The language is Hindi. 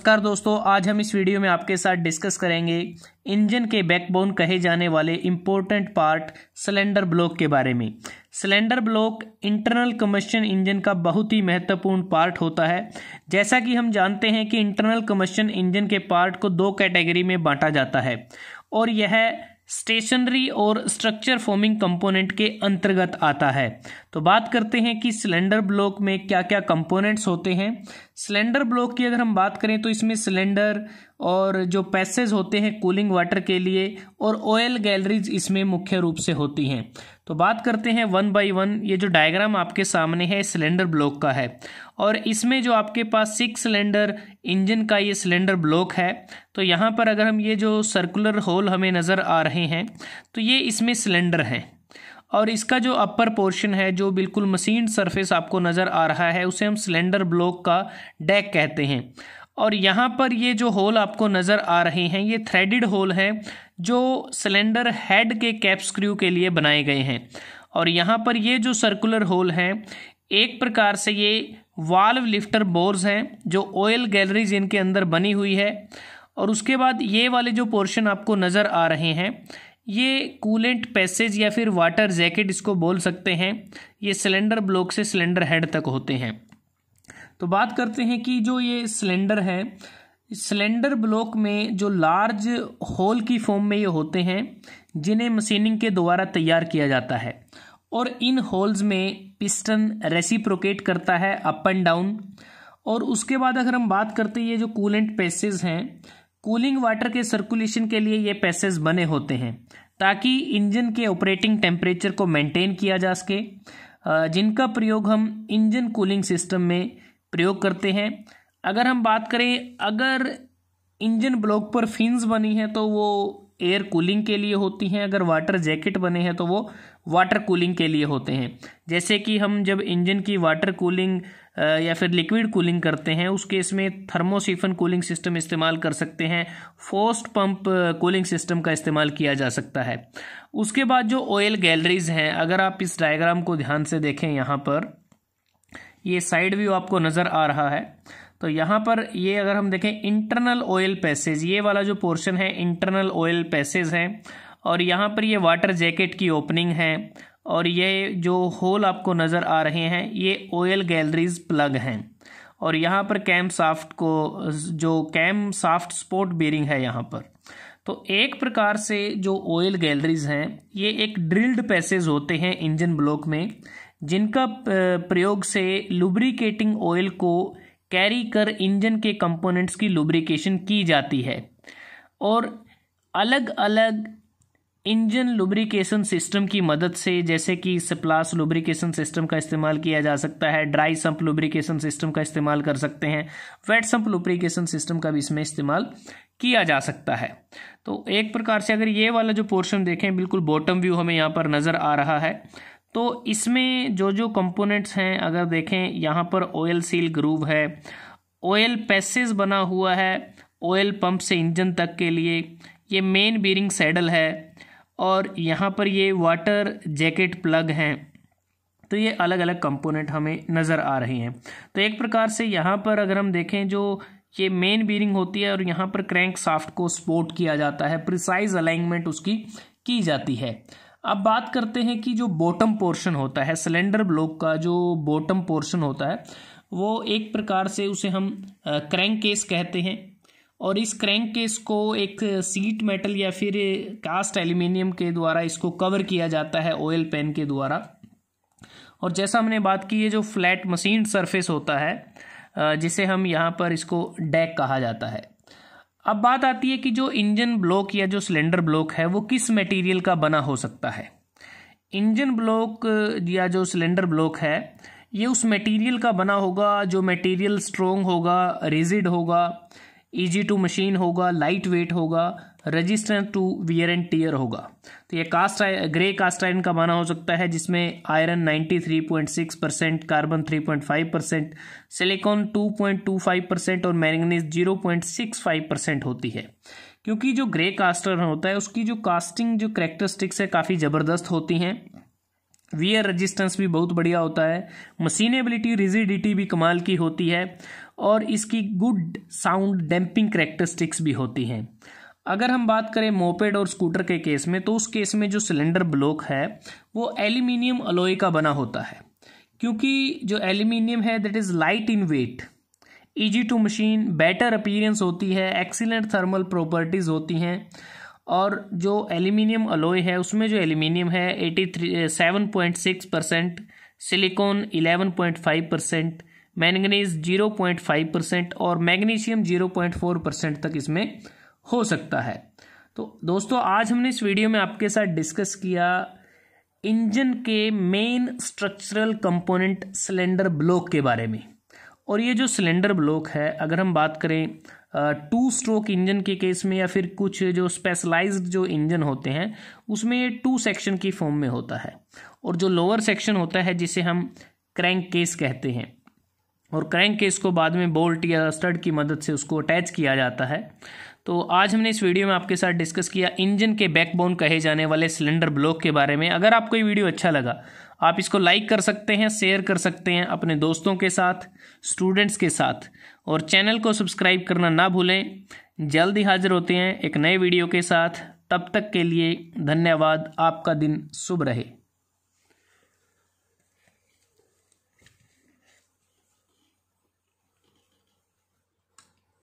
नमस्कार दोस्तों, आज हम इस वीडियो में आपके साथ डिस्कस करेंगे इंजन के बैकबोन कहे जाने वाले इम्पोर्टेंट पार्ट सिलेंडर ब्लॉक के बारे में। Cylinder block internal combustion engine का बहुत ही महत्वपूर्ण पार्ट होता है। जैसा कि हम जानते हैं कि इंटरनल कम्बशन इंजन के पार्ट को दो कैटेगरी में बांटा जाता है और यह स्टेशनरी और स्ट्रक्चर फॉर्मिंग कंपोनेंट के अंतर्गत आता है। तो बात करते हैं कि सिलेंडर ब्लॉक में क्या क्या कंपोनेंट्स होते हैं। सिलेंडर ब्लॉक की अगर हम बात करें तो इसमें सिलेंडर और जो पैसेज होते हैं कूलिंग वाटर के लिए और ऑयल गैलरीज इसमें मुख्य रूप से होती हैं। तो बात करते हैं वन बाय वन। ये जो डायग्राम आपके सामने है सिलेंडर ब्लॉक का है और इसमें जो आपके पास 6 सिलेंडर इंजन का ये सिलेंडर ब्लॉक है। तो यहाँ पर अगर हम ये जो सर्कुलर होल हमें नज़र आ रहे हैं तो ये इसमें सिलेंडर हैं और इसका जो अपर पोर्शन है जो बिल्कुल मशीन सरफेस आपको नज़र आ रहा है उसे हम सिलेंडर ब्लॉक का डेक कहते हैं। और यहाँ पर ये जो होल आपको नज़र आ रहे हैं ये थ्रेडेड होल हैं जो सिलेंडर हेड के कैप स्क्रू के लिए बनाए गए हैं। और यहाँ पर ये जो सर्कुलर होल हैं एक प्रकार से ये वाल्व लिफ्टर बोर्स हैं जो ऑयल गैलरीज इनके अंदर बनी हुई है। और उसके बाद ये वाले जो पोर्शन आपको नज़र आ रहे हैं ये कूलेंट पैसेज या फिर वाटर जैकेट इसको बोल सकते हैं। ये सिलेंडर ब्लॉक से सिलेंडर हेड तक होते हैं। तो बात करते हैं कि जो ये सिलेंडर है सिलेंडर ब्लॉक में जो लार्ज होल की फॉर्म में ये होते हैं जिन्हें मशीनिंग के द्वारा तैयार किया जाता है और इन होल्स में पिस्टन रेसिप्रोकेट करता है अप एंड डाउन। और उसके बाद अगर हम बात करते हैं ये जो कूलेंट पैसेज हैं कूलिंग वाटर के सर्कुलेशन के लिए ये पैसेज बने होते हैं ताकि इंजन के ऑपरेटिंग टेम्परेचर को मेंटेन किया जा सके, जिनका प्रयोग हम इंजन कूलिंग सिस्टम में प्रयोग करते हैं। अगर हम बात करें अगर इंजन ब्लॉक पर फिन्स बनी हैं तो वो एयर कूलिंग के लिए होती हैं, अगर वाटर जैकेट बने हैं तो वो वाटर कूलिंग के लिए होते हैं। जैसे कि हम जब इंजन की वाटर कूलिंग या फिर लिक्विड कूलिंग करते हैं उस केस में थर्मोसिफन कूलिंग सिस्टम इस्तेमाल कर सकते हैं, फोर्स्ड पंप कूलिंग सिस्टम का इस्तेमाल किया जा सकता है। उसके बाद जो ऑयल गैलरीज हैं अगर आप इस डायग्राम को ध्यान से देखें यहाँ पर ये साइड व्यू आपको नज़र आ रहा है। तो यहाँ पर ये अगर हम देखें इंटरनल ऑयल पैसेज ये वाला जो पोर्शन है इंटरनल ऑयल पैसेज है और यहाँ पर ये वाटर जैकेट की ओपनिंग है और ये जो होल आपको नज़र आ रहे हैं ये ऑयल गैलरीज प्लग हैं। और यहाँ पर कैम साफ्ट को जो कैम साफ्ट स्पोर्ट बेरिंग है यहाँ पर। तो एक प्रकार से जो ऑयल गैलरीज हैं ये एक ड्रिल्ड पैसेज होते हैं इंजन ब्लॉक में जिनका प्रयोग से लुब्रिकेटिंग ऑयल को कैरी कर इंजन के कंपोनेंट्स की लुब्रिकेशन की जाती है। और अलग अलग इंजन लुब्रिकेशन सिस्टम की मदद से जैसे कि स्प्लाश लुब्रिकेशन सिस्टम का इस्तेमाल किया जा सकता है, ड्राई सम्प लुब्रिकेशन सिस्टम का इस्तेमाल कर सकते हैं, वेट सम्प लुब्रिकेशन सिस्टम का भी इसमें इस्तेमाल किया जा सकता है। तो एक प्रकार से अगर ये वाला जो पोर्शन देखें बिल्कुल बॉटम व्यू हमें यहाँ पर नज़र आ रहा है तो इसमें जो जो कंपोनेंट्स हैं अगर देखें यहाँ पर ऑयल सील ग्रूव है, ऑयल पैसेज बना हुआ है ऑयल पंप से इंजन तक के लिए, ये मेन बीरिंग सैडल है और यहाँ पर ये वाटर जैकेट प्लग हैं। तो ये अलग अलग कंपोनेंट हमें नज़र आ रहे हैं। तो एक प्रकार से यहाँ पर अगर हम देखें जो ये मेन बीरिंग होती है और यहाँ पर क्रैंक साफ्ट को सपोर्ट किया जाता है, प्रिसाइज अलाइनमेंट उसकी की जाती है। अब बात करते हैं कि जो बॉटम पोर्शन होता है सिलेंडर ब्लॉक का जो बॉटम पोर्शन होता है वो एक प्रकार से उसे हम क्रैंक केस कहते हैं और इस क्रैंक केस को एक सीट मेटल या फिर कास्ट एल्यूमिनियम के द्वारा इसको कवर किया जाता है ऑयल पेन के द्वारा। और जैसा हमने बात की ये जो फ्लैट मशीन सरफेस होता है जिसे हम यहाँ पर इसको डेक कहा जाता है। अब बात आती है कि जो इंजन ब्लॉक या जो सिलेंडर ब्लॉक है वो किस मटेरियल का बना हो सकता है। इंजन ब्लॉक या जो सिलेंडर ब्लॉक है ये उस मटेरियल का बना होगा जो मटेरियल स्ट्रॉन्ग होगा, रिजिड होगा, इजी टू मशीन होगा, लाइट वेट होगा, resistant to wear and tear होगा। तो ये ग्रे कास्ट आयरन का बना हो सकता है जिसमें आयरन 93.6%, कार्बन 3.5%, सिलिकॉन 2.25% और मैंगनीज 0.65% होती है। क्योंकि जो ग्रे कास्ट आयरन होता है उसकी जो कास्टिंग जो कैरेक्टरिस्टिक्स है काफ़ी ज़बरदस्त होती हैं, वियर रेजिस्टेंस भी बहुत बढ़िया होता है, मशीनेबिलिटी रिजिडिटी भी कमाल की होती है और इसकी गुड साउंड डैम्पिंग कैरेक्टरिस्टिक्स भी होती हैं। अगर हम बात करें मोपेड और स्कूटर के केस में, तो उस केस में जो सिलेंडर ब्लॉक है वो एल्यूमिनियम अलॉय का बना होता है, क्योंकि जो एल्यूमिनियम है that is light in weight, easy to machine, better appearance होती है, एक्सीलेंट थर्मल प्रॉपर्टीज़ होती हैं। और जो एल्यूमिनियम अलॉय है उसमें जो एल्यूमिनियम है 7.6%, सिलिकॉन 11.5%, मैंगनीज 0.5% और मैग्नीशियम 0.4% तक इसमें हो सकता है। तो दोस्तों आज हमने इस वीडियो में आपके साथ डिस्कस किया इंजन के main structural component cylinder block के बारे में। और ये जो सिलेंडर ब्लॉक है, अगर हम बात करें 2 स्ट्रोक इंजन के केस में या फिर कुछ जो स्पेशलाइज्ड जो इंजन होते हैं उसमें ये 2 सेक्शन की फॉर्म में होता है। और जो लोअर सेक्शन होता है जिसे हम क्रैंक केस कहते हैं, और क्रैंक केस को बाद में बोल्ट या स्टड की मदद से उसको अटैच किया जाता है। तो आज हमने इस वीडियो में आपके साथ डिस्कस किया इंजन के बैकबोन कहे जाने वाले सिलेंडर ब्लॉक के बारे में। अगर आपको ये वीडियो अच्छा लगा आप इसको लाइक कर सकते हैं, शेयर कर सकते हैं अपने दोस्तों के साथ, स्टूडेंट्स के साथ, और चैनल को सब्सक्राइब करना ना भूलें। जल्द ही हाजिर होते हैं एक नए वीडियो के साथ। तब तक के लिए धन्यवाद। आपका दिन शुभ रहे।